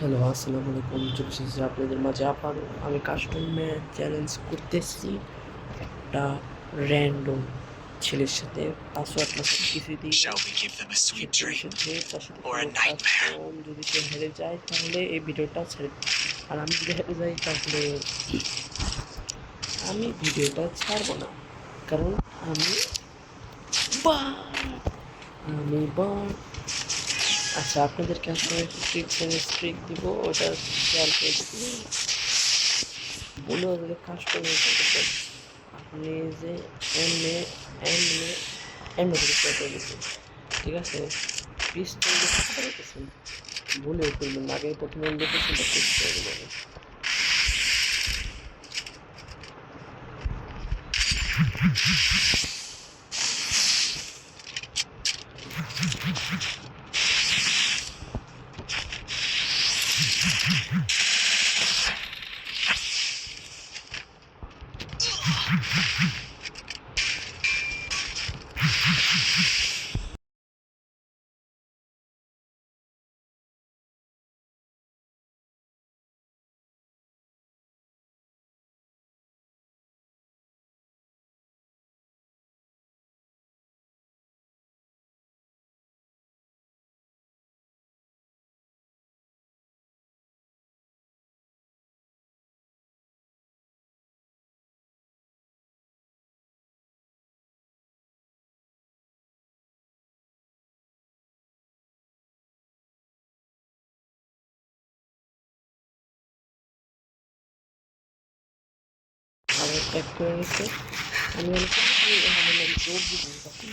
Hello, আসসালামু আলাইকুম। চলে এসেছি আপনাদের মাঝে আবারও। আমি কাস্টমে চ্যালেঞ্জ করতেছি একটা র্যান্ডম ছেলের সাথে। পাসওয়ার্ড কিছুই দিই না। সে ছেলের সাথে তার সাথে কোনো কাস্টম যদি সে হেরে যায় তাহলে এই ভিডিওটা ছেড়ে, আর আমি যদি হেরে যাই তাহলে আমি ভিডিওটা ছাড়বো না, কারণ আমি বা আমি বা আচ্ছা, আপনাদেরকে আসলে ট্রিক্স অ্যান্ড ট্রিক দিব, ওটা খেয়াল করে দিবেন। বলে ওদের কাস্টমার করতেছেন আপনি যে এমনি এমনি এমনি করে দিচ্ছেন, ঠিক আছে? পিস্তল দিয়ে কথা বলতেছেন, বলেও করবেন আগে প্রথমে লোকেশনটা চেক করে দেবেন। আবার চেক করে নিচ্ছে। আমি মনে করি আমাদের জোর দিবেন তখন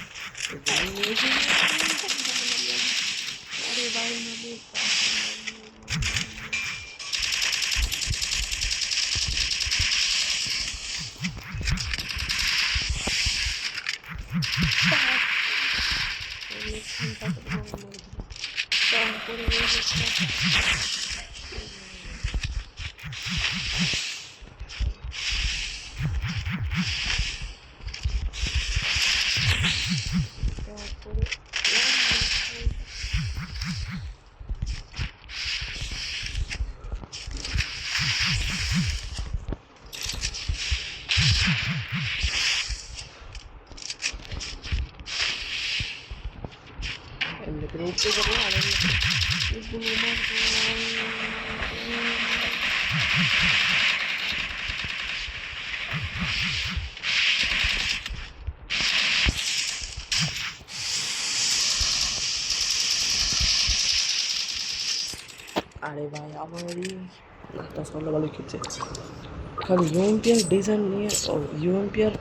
আরে ভাই মানে এমনি করে উঠতে যাবো আর এগুলো আরে ভাই আমারই নাকটা সামনে ভালো খেয়েছে। খালি ইউএমপিআর ডিজাইন নিয়ে ইউএমপিআর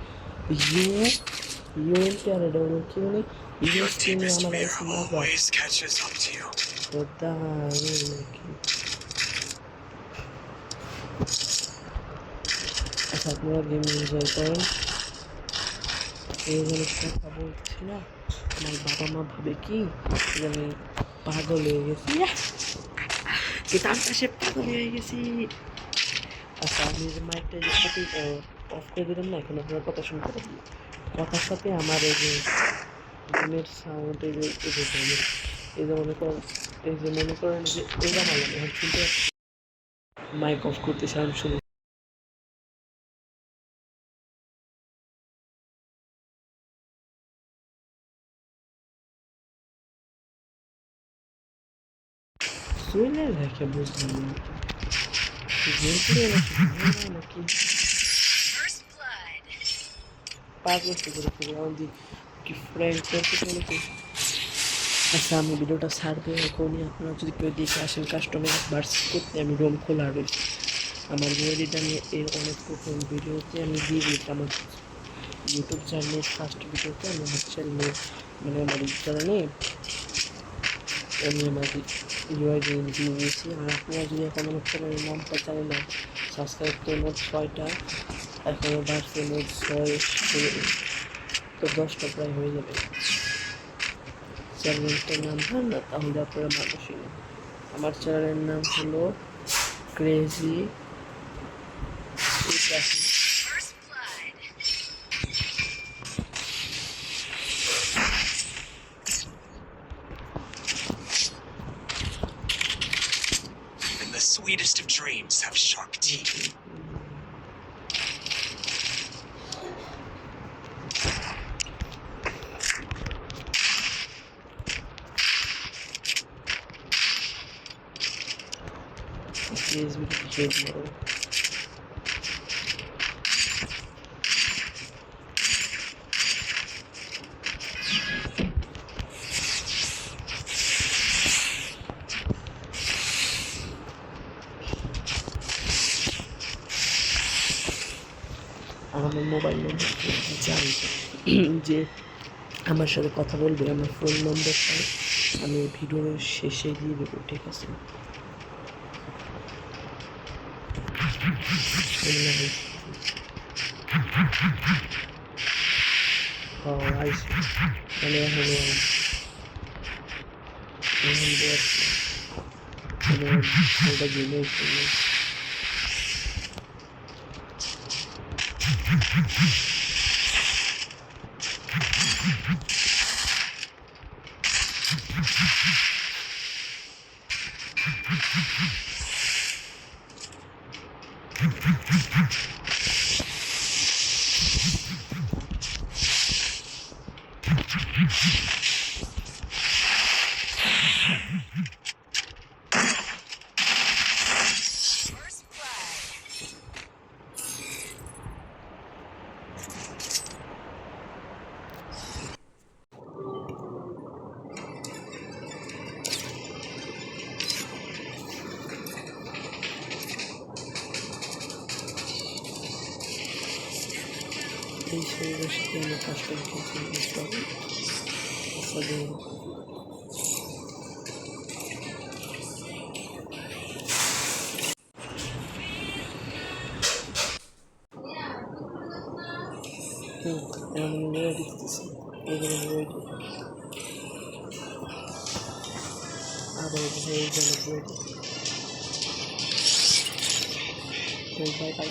ইউএমপিআর এটা হলো কি মানে ইউএসপি নিয়ে আমার আচ্ছা, আপনারা গেম এনজয় করেন। এই জন্য কথা বলছি না, আমার বাবা মা ভাবে কি আমি পাগল হয়ে গেছি, তার কাছে পাগল হয়ে গেছি। আচ্ছা, আমি যে মাইকটা যে সাথে অফ করে দিলাম না, এখন আপনার কথা শুনতে পারবেন। কথার সাথে আমার এই যে গেমের সাউন্ড, এই যে মনে করেন, যে এটা মারলাম এখন শুনতে মাইক অফ করতেছে, আমি শুনি। শুনে রেখে বুঝলাম না নাকি পাগল করে ফেলে আমাদের কি ফ্রেন্ড করতে নাকি। আচ্ছা, আমি ভিডিওটা ছাড়বো এখনই। আপনারা যদি কেউ দেখে আসেন কাস্টমার ভার্সেস করতে, আমি রুম খোলা রয়েছে। আমার ভিডিওটা নিয়ে এর অনেক প্রথম ভিডিওতে আমি দিয়ে দিয়েছি আমার ইউটিউব চ্যানেলের ফার্স্ট ভিডিওতে। আমি আমার চ্যানেলে মানে আমার চ্যানেলে আমি আমার ইউআই দিয়ে দিয়েছি। আর আপনারা যদি এখন আমার চ্যানেলের নামটা জানেন না, সাবস্ক্রাইব তো মোট 6টা, এখনও বাড়ছে মোট 6, তো 10টা প্রায় হয়ে যাবে। চ্যানেলটার নাম হয় না তাহলে আপনারা মানুষই না। আমার চ্যানেলের নাম হলো crazy the sweetest of dreams have sharp teeth. Please ভিডিওটি শেয়ার করো। আর আমার মোবাইল নম্বর জানি যে আমার সাথে কথা বলবে, আমার ফোন নম্বরটা আমি ভিডিওর শেষে দিয়ে দেবো, ঠিক আছে? আইসি মানে এখন ওটা গেলে এই শরীরের সাথে আমি কাজটা খেয়েছি বুঝতে হবে। এমন নিয়ে দিতেছি এগুলো বইটি আবার এই জন্য বইটি বাই বাই।